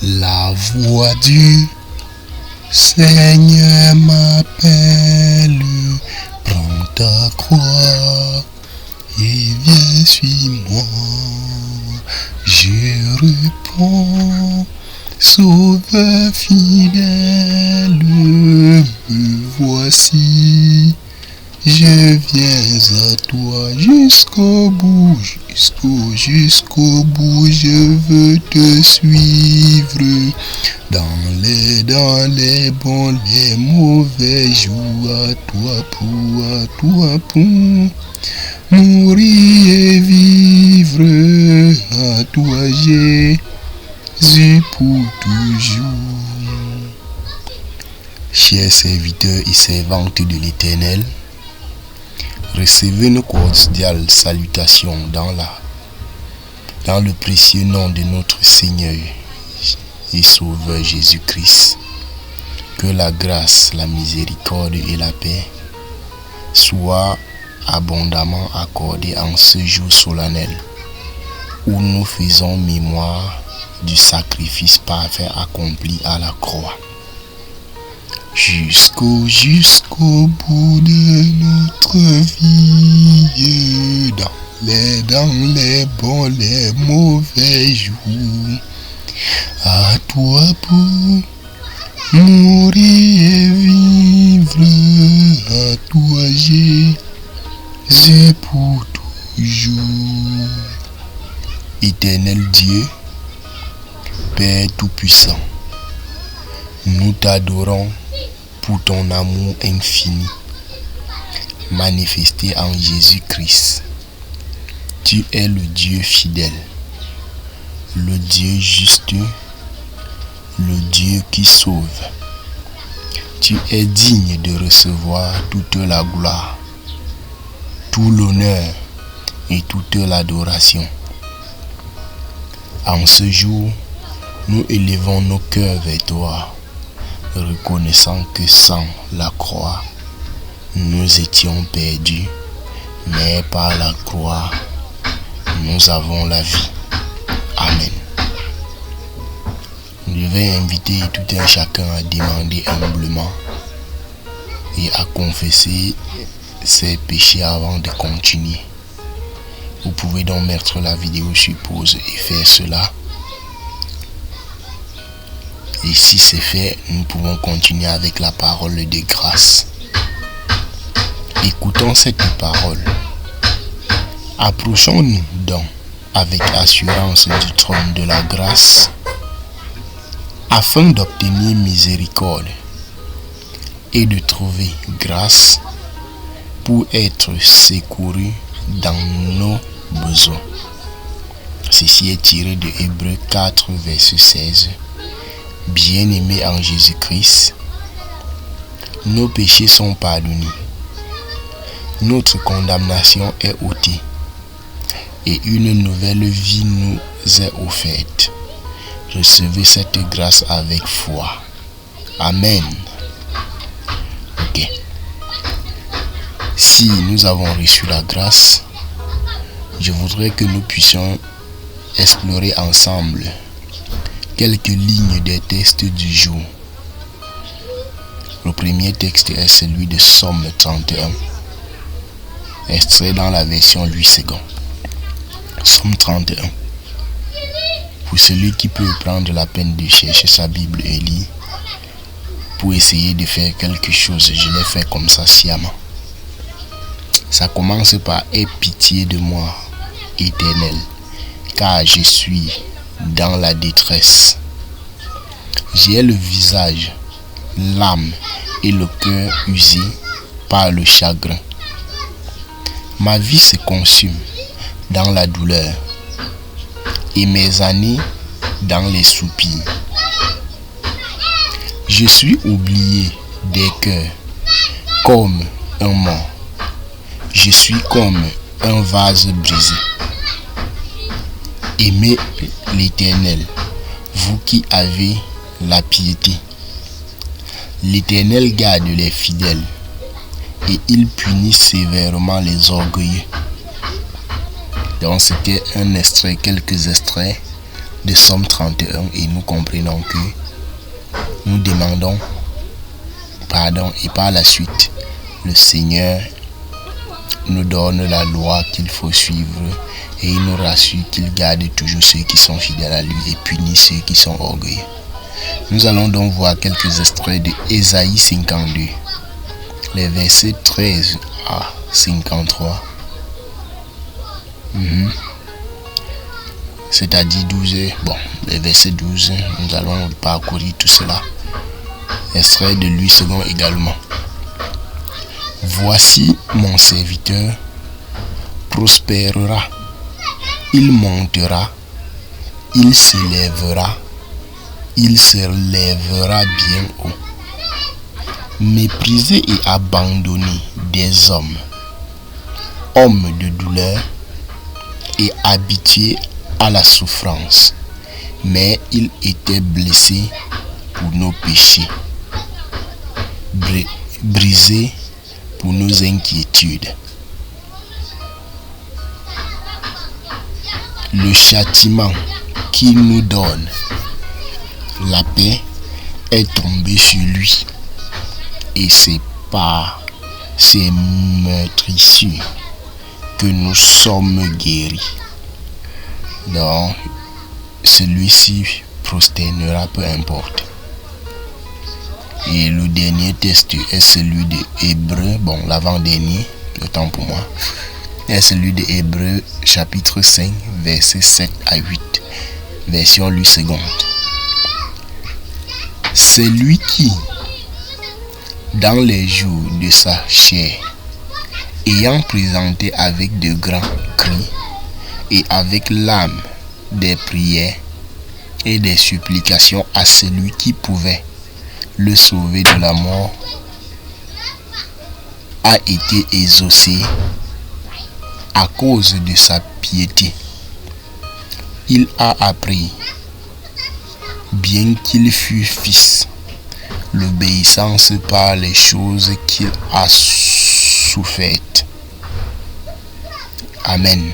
La voix du Seigneur m'appelle, prends ta croix et viens suis-moi. Je réponds, Sauveur fidèle, me voici. Je viens à toi jusqu'au bout, jusqu'au bout, je veux te suivre. Dans les bons, les mauvais jours, à toi pour mourir et vivre. À toi Jésus pour toujours. Chers serviteurs et servantes de l'Éternel, recevez nos cordiales salutations dans le précieux nom de notre Seigneur et Sauveur Jésus-Christ. Que la grâce, la miséricorde et la paix soient abondamment accordées en ce jour solennel où nous faisons mémoire du sacrifice parfait accompli à la croix. Jusqu'au bout de notre vie, dans les bons, les mauvais jours, à toi pour mourir et vivre, à toi Jésus pour toujours. Éternel Dieu, Père Tout-Puissant, nous t'adorons pour ton amour infini, manifesté en Jésus-Christ. Tu es le Dieu fidèle, le Dieu juste, le Dieu qui sauve. Tu es digne de recevoir toute la gloire, tout l'honneur et toute l'adoration. En ce jour, nous élevons nos cœurs vers toi, reconnaissant que sans la croix, nous étions perdus, mais par la croix, nous avons la vie. Amen. Je vais inviter tout un chacun à demander humblement et à confesser ses péchés avant de continuer. Vous pouvez donc mettre la vidéo sur pause et faire cela. Et si c'est fait, nous pouvons continuer avec la parole de grâce. Écoutons cette parole. Approchons-nous donc avec assurance du trône de la grâce afin d'obtenir miséricorde et de trouver grâce pour être secouru dans nos besoins. Ceci est tiré de Hébreux 4, verset 16. Bien-aimés en Jésus-Christ, nos péchés sont pardonnés. Notre condamnation est ôtée et une nouvelle vie nous est offerte. Recevez cette grâce avec foi. Amen. Ok. Si nous avons reçu la grâce, je voudrais que nous puissions explorer ensemble quelques lignes des textes du jour. Le premier texte est celui de Somme 31, extrait dans la version Louis II. Somme 31. Pour celui qui peut prendre la peine de chercher sa Bible et lire, pour essayer de faire quelque chose, je l'ai fait comme ça sciemment. Ça commence par « Aie pitié de moi, Éternel, car je suis dans la détresse. J'ai le visage, l'âme et le cœur usés par le chagrin. Ma vie se consume dans la douleur et mes années dans les soupirs. Je suis oublié des cœurs comme un mort. Je suis comme un vase brisé. Aimez l'Éternel, vous qui avez la piété. L'Éternel garde les fidèles et il punit sévèrement les orgueilleux. Donc c'était un extrait, quelques extraits de Somme 31 et nous comprenons que nous demandons pardon et par la suite, le Seigneur nous donne la loi qu'il faut suivre et il nous rassure qu'il garde toujours ceux qui sont fidèles à lui et punit ceux qui sont orgueilleux. Nous allons donc voir quelques extraits de Ésaïe 52, les versets 13 à 53. C'est-à-dire 12, les versets 12, nous allons parcourir tout cela. Extrait de Louis II également. Voici mon serviteur prospérera, il montera, il s'élèvera, il se lèvera bien haut. Méprisé et abandonné des hommes, homme de douleur et habitué à la souffrance, mais il était blessé pour nos péchés, brisé pour nos inquiétudes. Le châtiment qu'il nous donne, la paix, est tombé sur lui, et c'est par ses meurtrissures que nous sommes guéris. Donc, celui-ci prosternera, peu importe. Et le dernier texte est celui de Hébreux, l'avant-dernier, autant pour moi, est celui de Hébreux chapitre 5, versets 7 à 8, version Louis II. C'est lui qui, dans les jours de sa chair, ayant présenté avec de grands cris et avec l'âme des prières et des supplications à celui qui pouvait le sauver de la mort, a été exaucé à cause de sa piété. Il a appris, bien qu'il fût fils, l'obéissance par les choses qu'il a souffertes. Amen.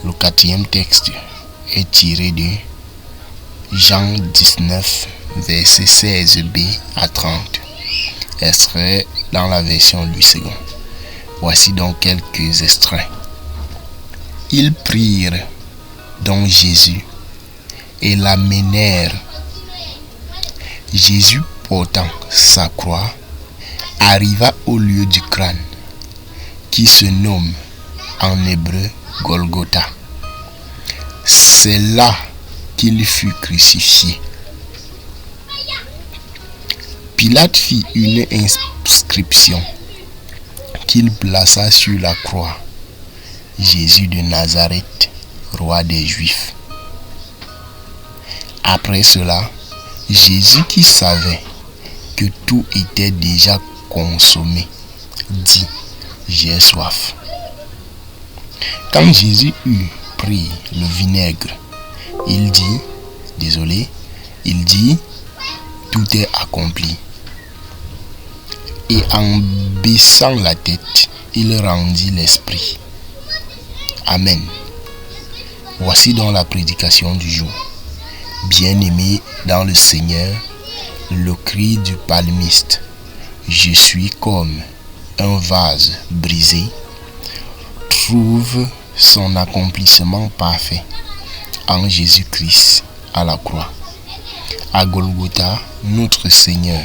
Le 4e texte est tiré de Jean 19, verset 16b à 30, extrait dans la version Louis II. Voici donc quelques extraits. Ils prirent donc Jésus et l'amenèrent. Jésus, portant sa croix, arriva au lieu du crâne, qui se nomme en hébreu Golgotha. C'est là qu'il fut crucifié. Pilate fit une inscription qu'il plaça sur la croix: Jésus de Nazareth, roi des Juifs. Après cela, Jésus, qui savait que tout était déjà consommé, dit: j'ai soif. Quand Jésus eut pris le vinaigre, il dit, tout est accompli. Et en baissant la tête, il rendit l'esprit. Amen. Voici donc la prédication du jour. Bien-aimé dans le Seigneur, le cri du psalmiste: je suis comme un vase brisé, trouve son accomplissement parfait en Jésus-Christ à la croix. À Golgotha, notre Seigneur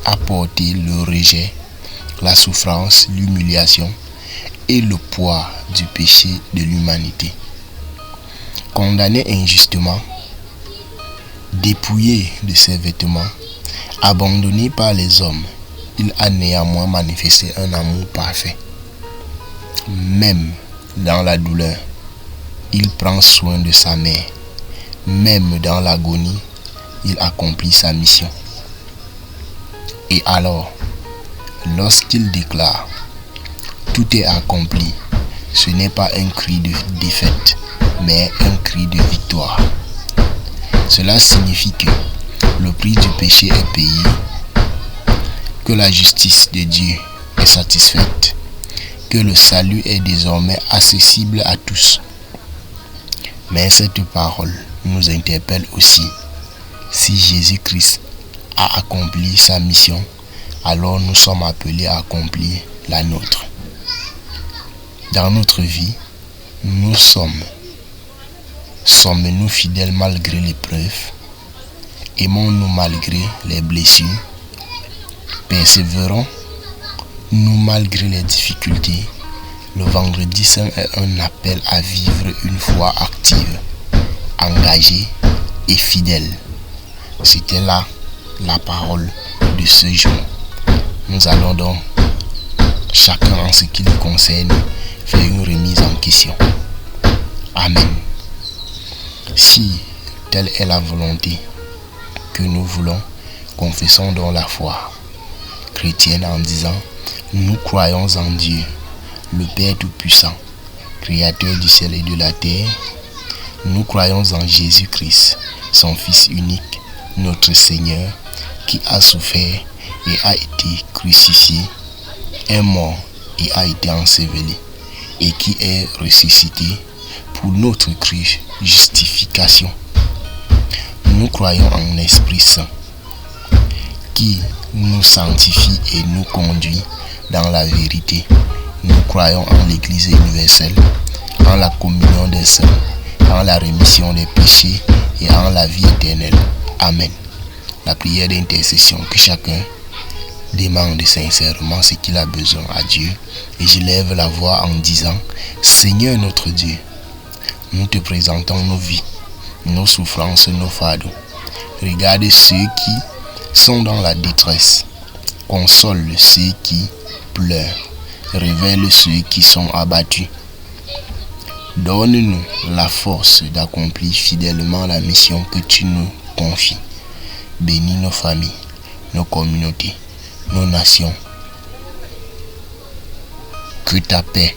a porté le rejet, la souffrance, l'humiliation et le poids du péché de l'humanité. Condamné injustement, dépouillé de ses vêtements, abandonné par les hommes, il a néanmoins manifesté un amour parfait. Même dans la douleur, il prend soin de sa mère. Même dans l'agonie, il accomplit sa mission. Et alors, lorsqu'il déclare « tout est accompli », ce n'est pas un cri de défaite, mais un cri de victoire. Cela signifie que le prix du péché est payé, que la justice de Dieu est satisfaite, que le salut est désormais accessible à tous. Mais cette parole nous interpelle aussi. Si Jésus-Christ a accompli sa mission, alors nous sommes appelés à accomplir la nôtre. Dans notre vie, sommes-nous fidèles malgré l'épreuve? Aimons-nous malgré les blessures? Persévérons-nous malgré les difficultés? Le vendredi saint est un appel à vivre une foi active, engagée et fidèle. C'était là la parole de ce jour. Nous allons donc, chacun en ce qui le concerne, faire une remise en question. Amen. Si telle est la volonté que nous voulons, confessons donc la foi chrétienne en disant: nous croyons en Dieu, le Père Tout-Puissant, Créateur du ciel et de la terre. Nous croyons en Jésus-Christ, son Fils unique, notre Seigneur, qui a souffert et a été crucifié, est mort et a été enseveli, et qui est ressuscité pour notre justification. Nous croyons en l'Esprit Saint, qui nous sanctifie et nous conduit dans la vérité. Nous croyons en l'Église universelle, en la communion des saints, en la rémission des péchés et en la vie éternelle. Amen. La prière d'intercession, que chacun demande sincèrement ce qu'il a besoin à Dieu. Et je lève la voix en disant: Seigneur notre Dieu, nous te présentons nos vies, nos souffrances, nos fardeaux. Regarde ceux qui sont dans la détresse. Console ceux qui pleurent. Révèle ceux qui sont abattus. Donne-nous la force d'accomplir fidèlement la mission que tu nous confies. Bénis nos familles, nos communautés, nos nations. Que ta paix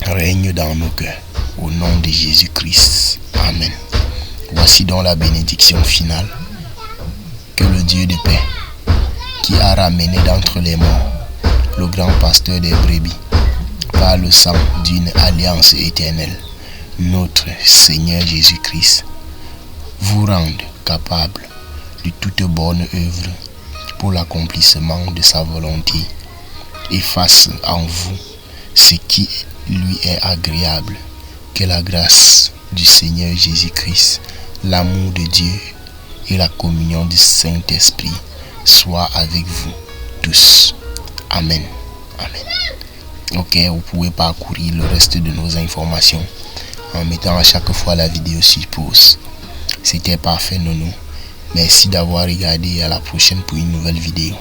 règne dans nos cœurs. Au nom de Jésus-Christ. Amen. Voici donc la bénédiction finale. Que le Dieu de paix, qui a ramené d'entre les morts le grand pasteur des brebis, par le sang d'une alliance éternelle, notre Seigneur Jésus-Christ, vous rende capable de toute bonne œuvre pour l'accomplissement de sa volonté, et fasse en vous ce qui lui est agréable. Que la grâce du Seigneur Jésus-Christ, l'amour de Dieu et la communion du Saint-Esprit soient avec vous tous. Amen. Amen. Ok, vous pouvez parcourir le reste de nos informations en mettant à chaque fois la vidéo sur pause. C'était parfait, Nono. Merci d'avoir regardé. À la prochaine pour une nouvelle vidéo.